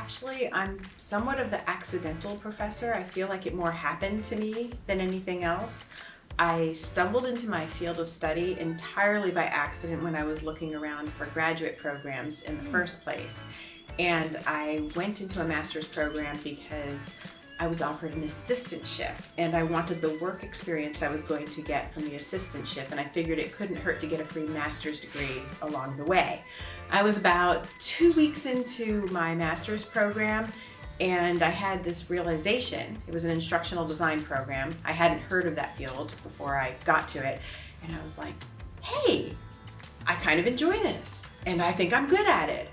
Actually, I'm somewhat of the accidental professor. I feel like it more happened to me than anything else. I stumbled into my field of study entirely by accident when I was looking around for graduate programs in the first place. And I went into a master's program because I was offered an assistantship and I wanted the work experience I was going to get from the assistantship, and I figured it couldn't hurt to get a free master's degree along the way. I was about 2 weeks into my master's program and I had this realization. It was an instructional design program. I hadn't heard of that field before I got to it, and I was like, hey, I kind of enjoy this and I think I'm good at it.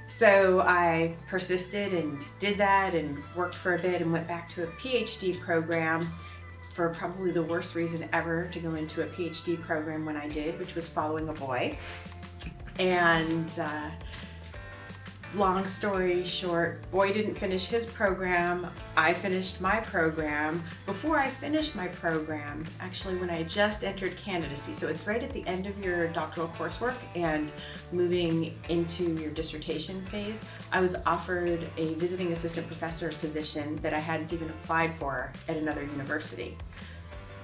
So I persisted and did that and worked for a bit and went back to a PhD program for probably the worst reason ever to go into a PhD program when I did, which was following a boy. And long story short, boy didn't finish his program. I finished my program. Before I finished my program, actually when I just entered candidacy, so it's right at the end of your doctoral coursework and moving into your dissertation phase, I was offered a visiting assistant professor position that I hadn't even applied for at another university.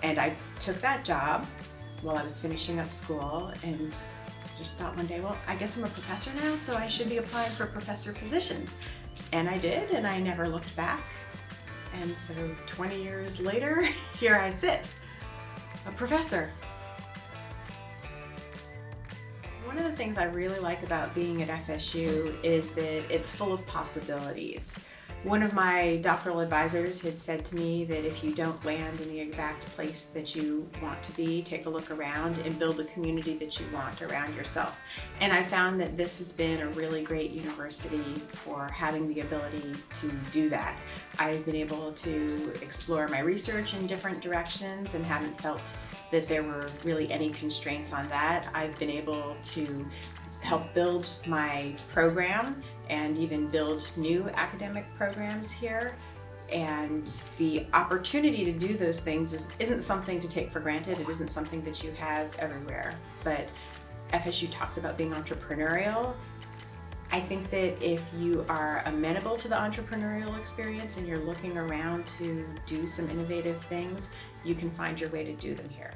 And I took that job while I was finishing up school and just thought one day, well, I guess I'm a professor now, so I should be applying for professor positions. And I did, and I never looked back. And so 20 years later, here I sit, a professor. One of the things I really like about being at F.S.U. is that it's full of possibilities. One of my doctoral advisors had said to me that if you don't land in the exact place that you want to be, take a look around and build the community that you want around yourself. And I found that this has been a really great university for having the ability to do that. I've been able to explore my research in different directions and haven't felt that there were really any constraints on that. I've been able to help build my program and even build new academic programs here. And the opportunity to do those things isn't something to take for granted. It isn't something that you have everywhere. But FSU talks about being entrepreneurial. I think that if you are amenable to the entrepreneurial experience and you're looking around to do some innovative things, you can find your way to do them here.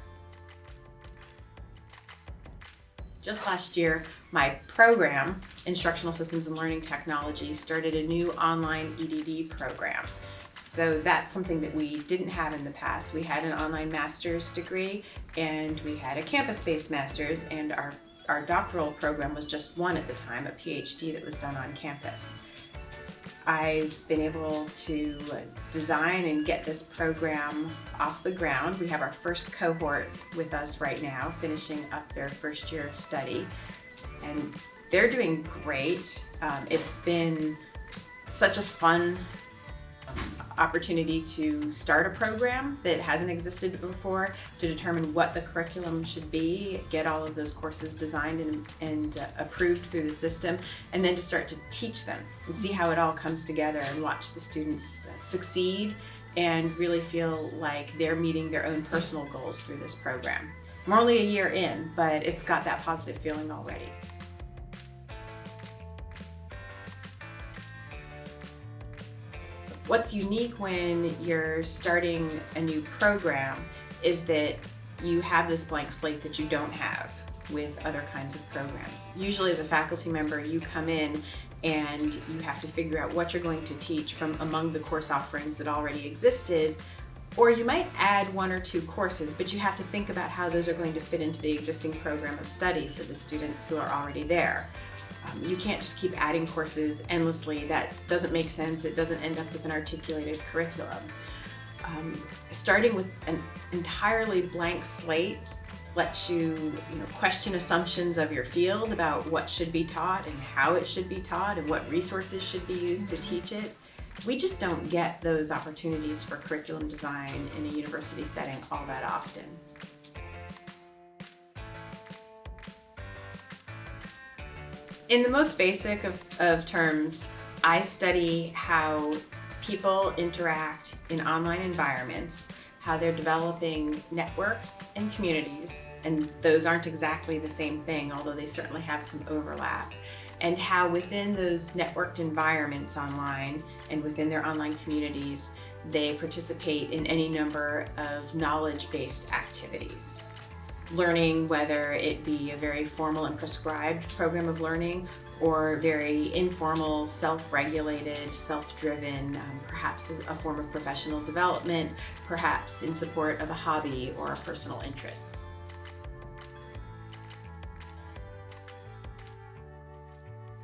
Just last year, my program, Instructional Systems and Learning Technology, started a new online EDD program. So that's something that we didn't have in the past. We had an online master's degree and we had a campus-based master's, and our doctoral program was just one at the time, a PhD that was done on campus. I've been able to design and get this program off the ground. We have our first cohort with us right now, finishing up their first year of study, and they're doing great. It's been such a fun opportunity to start a program that hasn't existed before, to determine what the curriculum should be, get all of those courses designed and approved through the system, and then to start to teach them and see how it all comes together and watch the students succeed and really feel like they're meeting their own personal goals through this program. I'm only a year in, but it's got that positive feeling already. What's unique when you're starting a new program is that you have this blank slate that you don't have with other kinds of programs. Usually as a faculty member, you come in and you have to figure out what you're going to teach from among the course offerings that already existed, or you might add 1 or 2 courses, but you have to think about how those are going to fit into the existing program of study for the students who are already there. You can't just keep adding courses endlessly. That doesn't make sense. It doesn't end up with an articulated curriculum. Starting with an entirely blank slate lets you question assumptions of your field about what should be taught and how it should be taught and what resources should be used to teach it. We just don't get those opportunities for curriculum design in a university setting all that often. In the most basic of terms, I study how people interact in online environments, how they're developing networks and communities, and those aren't exactly the same thing, although they certainly have some overlap. and how within those networked environments online and within their online communities, they participate in any number of knowledge-based activities. Learning, whether it be a very formal and prescribed program of learning or very informal, self-regulated, self-driven, perhaps a form of professional development, perhaps in support of a hobby or a personal interest.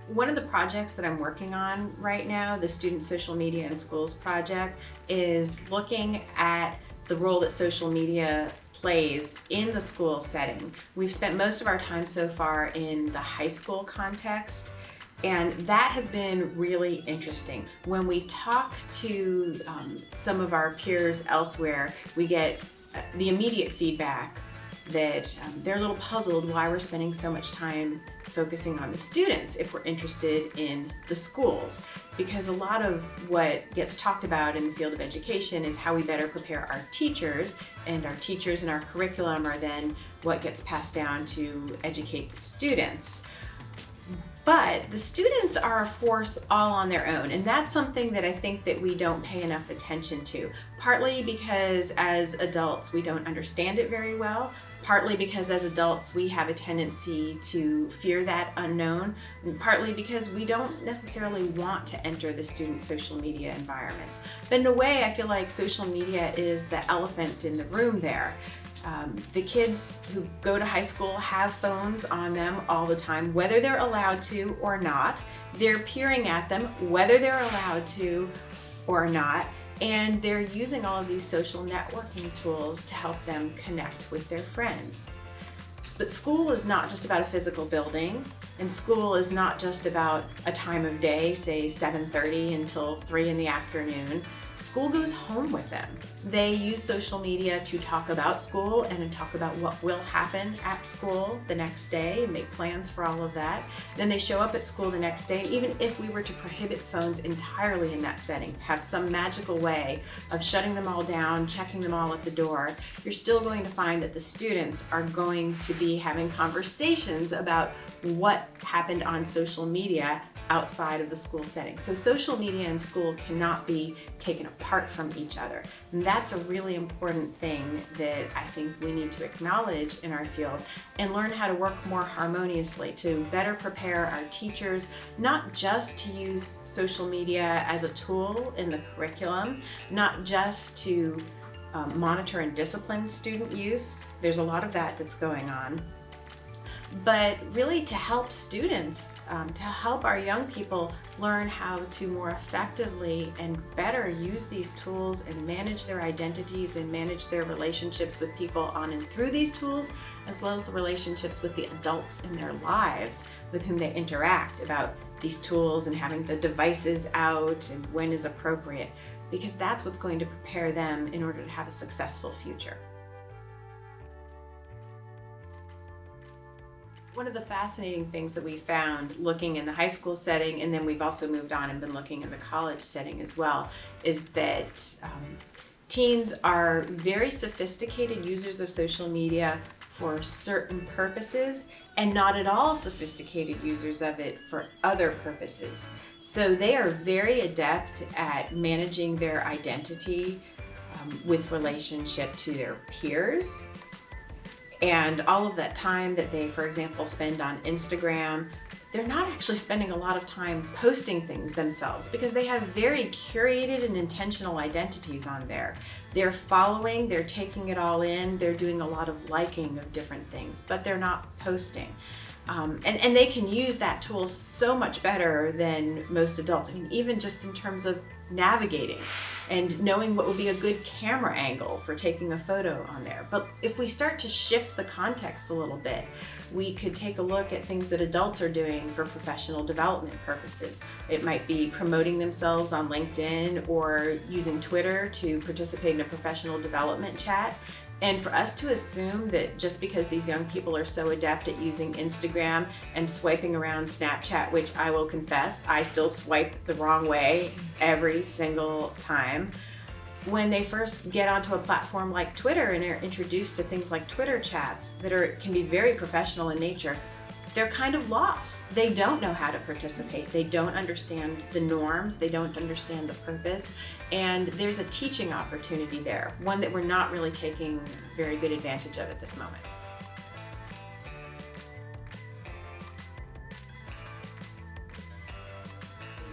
One of the projects that I'm working on right now, the Student Social Media in Schools project, is looking at the role that social media plays in the school setting. We've spent most of our time so far in the high school context, and that has been really interesting. When we talk to some of our peers elsewhere, we get the immediate feedback that they're a little puzzled why we're spending so much time focusing on the students if we're interested in the schools. Because a lot of what gets talked about in the field of education is how we better prepare our teachers, and our teachers and our curriculum are then what gets passed down to educate the students. But the students are a force all on their own, and that's something that I think that we don't pay enough attention to. Partly because as adults we don't understand it very well, partly because as adults we have a tendency to fear that unknown, and partly because we don't necessarily want to enter the student social media environments. But in a way, I feel like social media is the elephant in the room there. The kids who go to high school have phones on them all the time, whether they're allowed to or not. They're peering at them, whether they're allowed to or not, and they're using all of these social networking tools to help them connect with their friends. But school is not just about a physical building, and school is not just about a time of day, say 7:30 until 3 in the afternoon. School goes home with them. They use social media to talk about school and to talk about what will happen at school the next day, make plans for all of that. Then they show up at school the next day, and even if we were to prohibit phones entirely in that setting, have some magical way of shutting them all down, checking them all at the door, you're still going to find that the students are going to be having conversations about what happened on social media outside of the school setting. So social media and school cannot be taken apart from each other. And that's a really important thing that I think we need to acknowledge in our field and learn how to work more harmoniously to better prepare our teachers, not just to use social media as a tool in the curriculum, not just to monitor and discipline student use. There's a lot of that that's going on. But really to help students, to help our young people learn how to more effectively and better use these tools and manage their identities and manage their relationships with people on and through these tools, as well as the relationships with the adults in their lives with whom they interact about these tools and having the devices out and when is appropriate, because that's what's going to prepare them in order to have a successful future. One of the fascinating things that we found looking in the high school setting, and then we've also moved on and been looking in the college setting as well, is that teens are very sophisticated users of social media for certain purposes and not at all sophisticated users of it for other purposes. So they are very adept at managing their identity with relationship to their peers. And all of that time that they, for example, spend on Instagram, they're not actually spending a lot of time posting things themselves because they have very curated and intentional identities on there. They're following, they're taking it all in, they're doing a lot of liking of different things, but they're not posting. And they can use that tool so much better than most adults. I mean, even just in terms of navigating and knowing what would be a good camera angle for taking a photo on there. But if we start to shift the context a little bit, we could take a look at things that adults are doing for professional development purposes. It might be promoting themselves on LinkedIn or using Twitter to participate in a professional development chat. And for us to assume that just because these young people are so adept at using Instagram and swiping around Snapchat, which I will confess, I still swipe the wrong way every single time, when they first get onto a platform like Twitter and are introduced to things like Twitter chats that can be very professional in nature, they're kind of lost. They don't know how to participate. They don't understand the norms. They don't understand the purpose. And there's a teaching opportunity there, one that we're not really taking very good advantage of at this moment.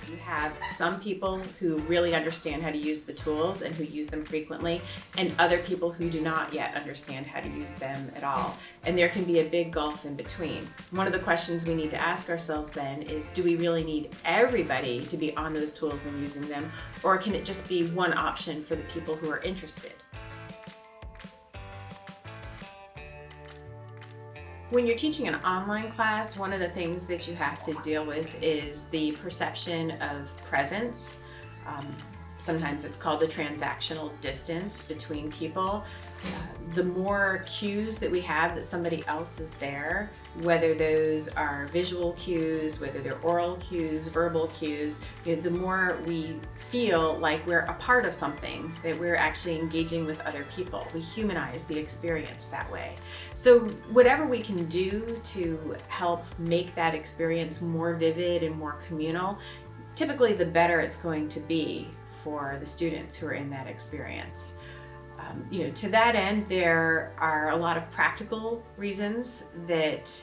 You have some people who really understand how to use the tools and who use them frequently, and other people who do not yet understand how to use them at all. And there can be a big gulf in between. One of the questions we need to ask ourselves then is, do we really need everybody to be on those tools and using them, or can it just be one option for the people who are interested? When you're teaching an online class, one of the things that you have to deal with is the perception of presence. Sometimes it's called the transactional distance between people. The more cues that we have that somebody else is there, whether those are visual cues, whether they're oral cues, verbal cues, the more we feel like we're a part of something, that we're actually engaging with other people. We humanize the experience that way. So whatever we can do to help make that experience more vivid and more communal, typically the better it's going to be for the students who are in that experience. To that end, there are a lot of practical reasons that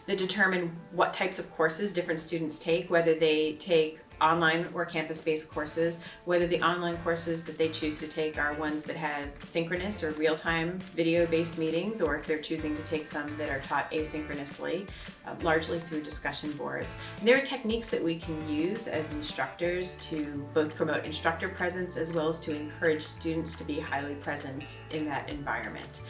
determine what types of courses different students take, whether they take online or campus-based courses, whether the online courses that they choose to take are ones that have synchronous or real-time video-based meetings, or if they're choosing to take some that are taught asynchronously, largely through discussion boards. And there are techniques that we can use as instructors to both promote instructor presence as well as to encourage students to be highly present in that environment,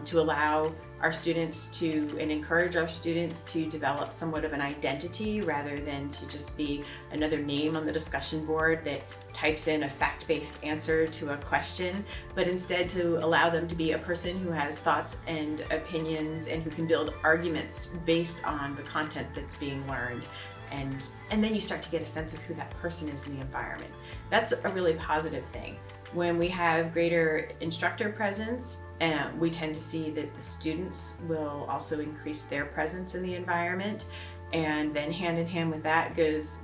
to allow our students to, and encourage our students to develop somewhat of an identity rather than to just be another name on the discussion board that types in a fact-based answer to a question, but instead to allow them to be a person who has thoughts and opinions and who can build arguments based on the content that's being learned. And then you start to get a sense of who that person is in the environment. That's a really positive thing. When we have greater instructor presence, we tend to see that the students will also increase their presence in the environment. And then hand in hand with that goes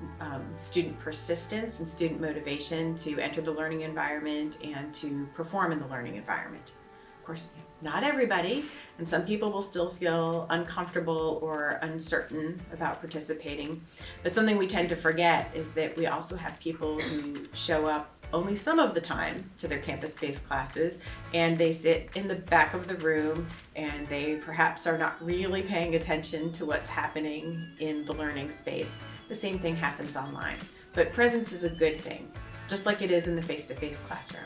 student persistence and student motivation to enter the learning environment and to perform in the learning environment. Of course, not everybody, and some people will still feel uncomfortable or uncertain about participating. But something we tend to forget is that we also have people who show up only some of the time to their campus-based classes, and they sit in the back of the room and they perhaps are not really paying attention to what's happening in the learning space. The same thing happens online. But presence is a good thing, just like it is in the face-to-face classroom.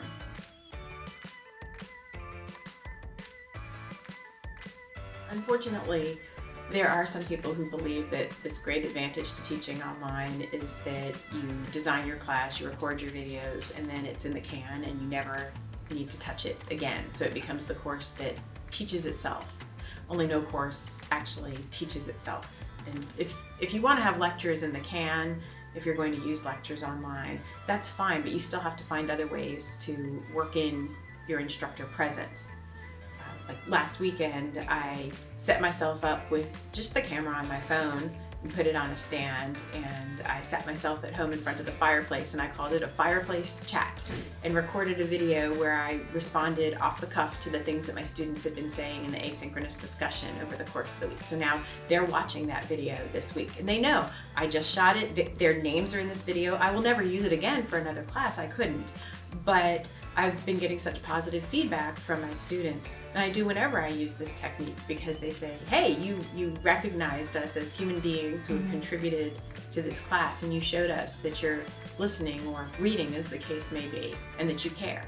Unfortunately, there are some people who believe that this great advantage to teaching online is that you design your class, you record your videos, and then it's in the can and you never need to touch it again. So it becomes the course that teaches itself. Only no course actually teaches itself. And if you want to have lectures in the can, if you're going to use lectures online, that's fine, but you still have to find other ways to work in your instructor presence. Like last weekend, I set myself up with just the camera on my phone and put it on a stand, and I sat myself at home in front of the fireplace and I called it a fireplace chat and recorded a video where I responded off the cuff to the things that my students had been saying in the asynchronous discussion over the course of the week. So now they're watching that video this week and they know I just shot it, their names are in this video. I will never use it again for another class, I couldn't, but I've been getting such positive feedback from my students, and I do whenever I use this technique, because they say, hey, you recognized us as human beings who have contributed to this class, and you showed us that you're listening or reading, as the case may be, and that you care.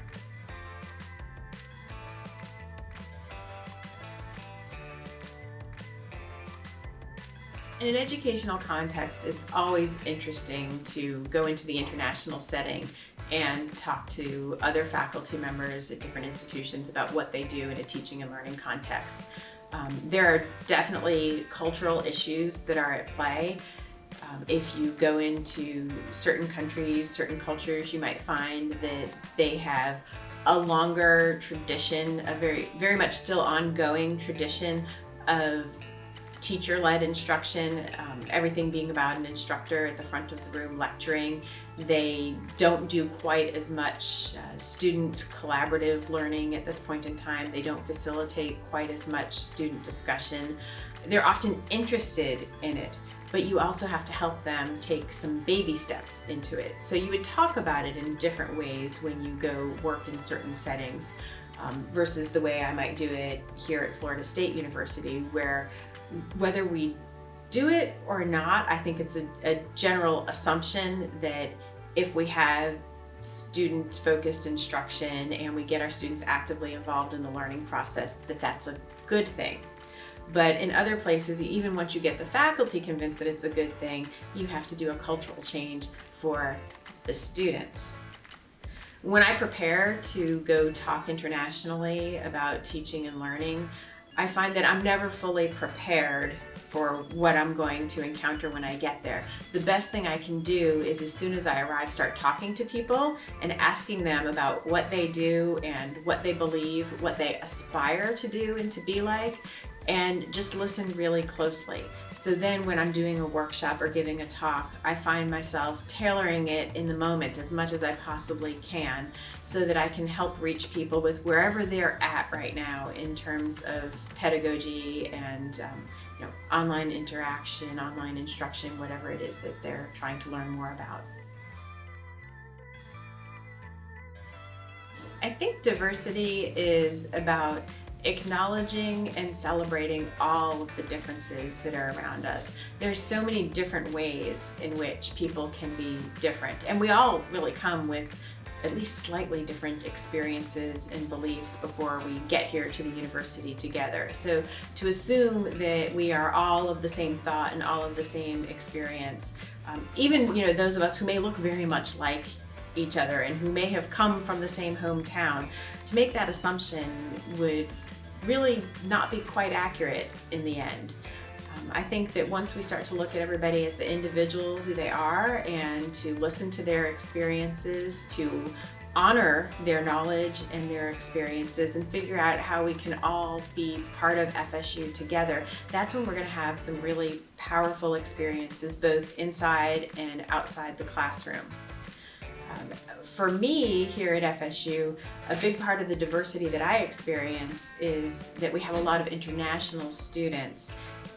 In an educational context, it's always interesting to go into the international setting and talk to other faculty members at different institutions about what they do in a teaching and learning context. There are definitely cultural issues that are at play. If you go into certain countries, certain cultures, you might find that they have a longer tradition, a very much still ongoing tradition of teacher-led instruction, everything being about an instructor at the front of the room lecturing. They don't do quite as much student collaborative learning at this point in time. They don't facilitate quite as much student discussion. They're often interested in it, but you also have to help them take some baby steps into it. So you would talk about it in different ways when you go work in certain settings versus the way I might do it here at Florida State University, where whether we do it or not, I think it's a general assumption that if we have student-focused instruction and we get our students actively involved in the learning process, that that's a good thing. But in other places, even once you get the faculty convinced that it's a good thing, you have to do a cultural change for the students. When I prepare to go talk internationally about teaching and learning, I find that I'm never fully prepared for what I'm going to encounter when I get there. The best thing I can do is, as soon as I arrive, start talking to people and asking them about what they do and what they believe, what they aspire to do and to be like, and just listen really closely. So then when I'm doing a workshop or giving a talk, I find myself tailoring it in the moment as much as I possibly can so that I can help reach people with wherever they're at right now in terms of pedagogy and online interaction, online instruction, whatever it is that they're trying to learn more about. I think diversity is about acknowledging and celebrating all of the differences that are around us. There's so many different ways in which people can be different, and we all really come with at least slightly different experiences and beliefs before we get here to the university together. So to assume that we are all of the same thought and all of the same experience, even those of us who may look very much like each other and who may have come from the same hometown, to make that assumption would really not be quite accurate in the end. I think that once we start to look at everybody as the individual who they are and to listen to their experiences, to honor their knowledge and their experiences and figure out how we can all be part of FSU together, that's when we're going to have some really powerful experiences both inside and outside the classroom. For me here at FSU, a big part of the diversity that I experience is that we have a lot of international students,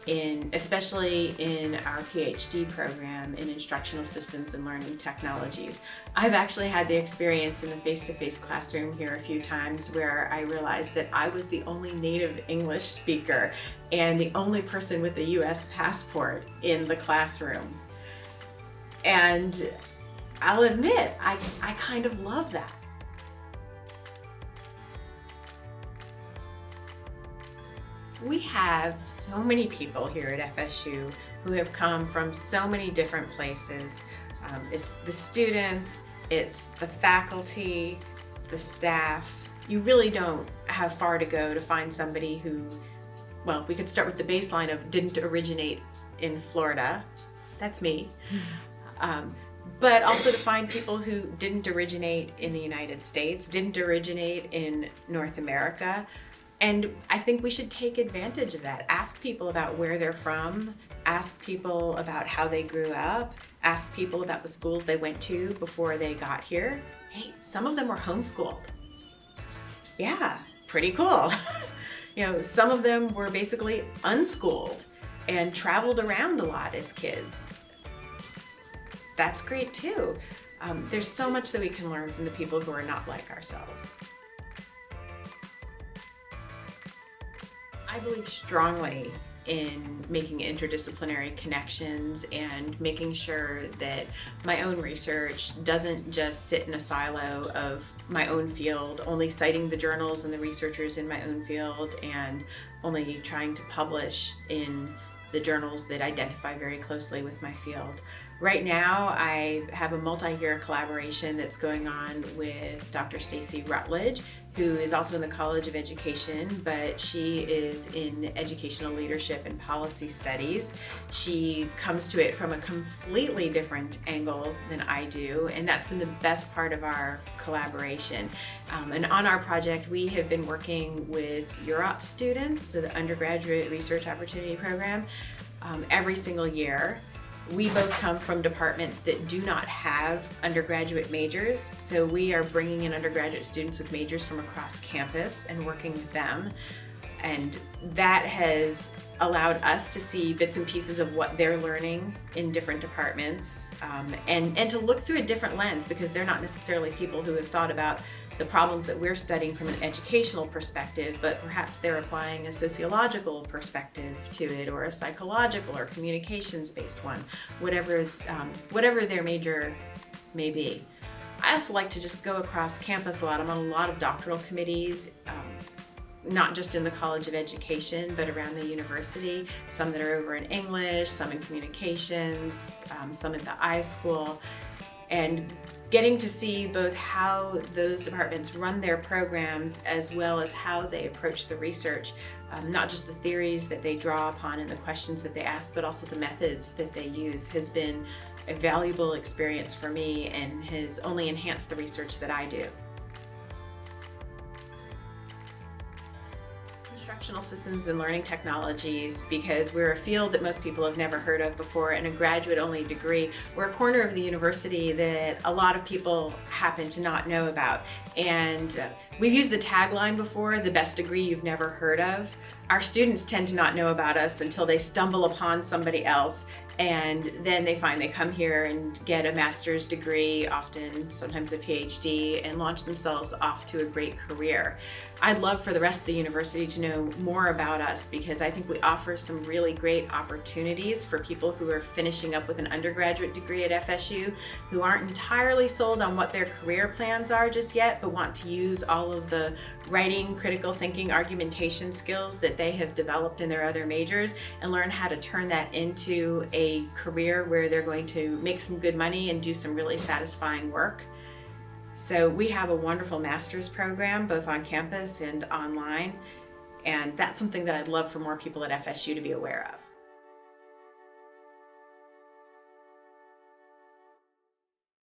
especially in our PhD program in Instructional Systems and Learning Technologies. I've actually had the experience in the face-to-face classroom here a few times where I realized that I was the only native English speaker and the only person with a US passport in the classroom. And I'll admit, I kind of love that. We have so many people here at FSU who have come from so many different places. It's the students, it's the faculty, the staff. You really don't have far to go to find somebody who, well, we could start with the baseline of didn't originate in Florida. That's me. But also to find people who didn't originate in the United States, didn't originate in North America. And I think we should take advantage of that. Ask people about where they're from, ask people about how they grew up, ask people about the schools they went to before they got here. Hey, some of them were homeschooled. Yeah, pretty cool. Some of them were basically unschooled and traveled around a lot as kids. That's great too. There's so much that we can learn from the people who are not like ourselves. I believe strongly in making interdisciplinary connections and making sure that my own research doesn't just sit in a silo of my own field, only citing the journals and the researchers in my own field and only trying to publish in the journals that identify very closely with my field. Right now, I have a multi-year collaboration that's going on with Dr. Stacy Rutledge, who is also in the College of Education, but she is in educational leadership and policy studies. She comes to it from a completely different angle than I do, and that's been the best part of our collaboration. And on our project, we have been working with UROP students, so the Undergraduate Research Opportunity Program, every single year. We both come from departments that do not have undergraduate majors, so we are bringing in undergraduate students with majors from across campus and working with them. And that has allowed us to see bits and pieces of what they're learning in different departments, and to look through a different lens, because they're not necessarily people who have thought about the problems that we're studying from an educational perspective, but perhaps they're applying a sociological perspective to it, or a psychological or communications-based one, whatever their major may be. I also like to just go across campus a lot. I'm on a lot of doctoral committees, not just in the College of Education, but around the university. Some that are over in English, some in communications, some at the iSchool, and getting to see both how those departments run their programs as well as how they approach the research, not just the theories that they draw upon and the questions that they ask, but also the methods that they use, has been a valuable experience for me and has only enhanced the research that I do. Instructional systems and learning technologies, because we're a field that most people have never heard of before, and a graduate-only degree. We're a corner of the university that a lot of people happen to not know about. And we've used the tagline before, the best degree you've never heard of. Our students tend to not know about us until they stumble upon somebody else, and then they find they come here and get a master's degree, often sometimes a PhD, and launch themselves off to a great career. I'd love for the rest of the university to know more about us, because I think we offer some really great opportunities for people who are finishing up with an undergraduate degree at F.S.U, who aren't entirely sold on what their career plans are just yet, but want to use all of the writing, critical thinking, argumentation skills that they have developed in their other majors, and learn how to turn that into a career where they're going to make some good money and do some really satisfying work. So we have a wonderful master's program, both on campus and online, and that's something that I'd love for more people at FSU to be aware of.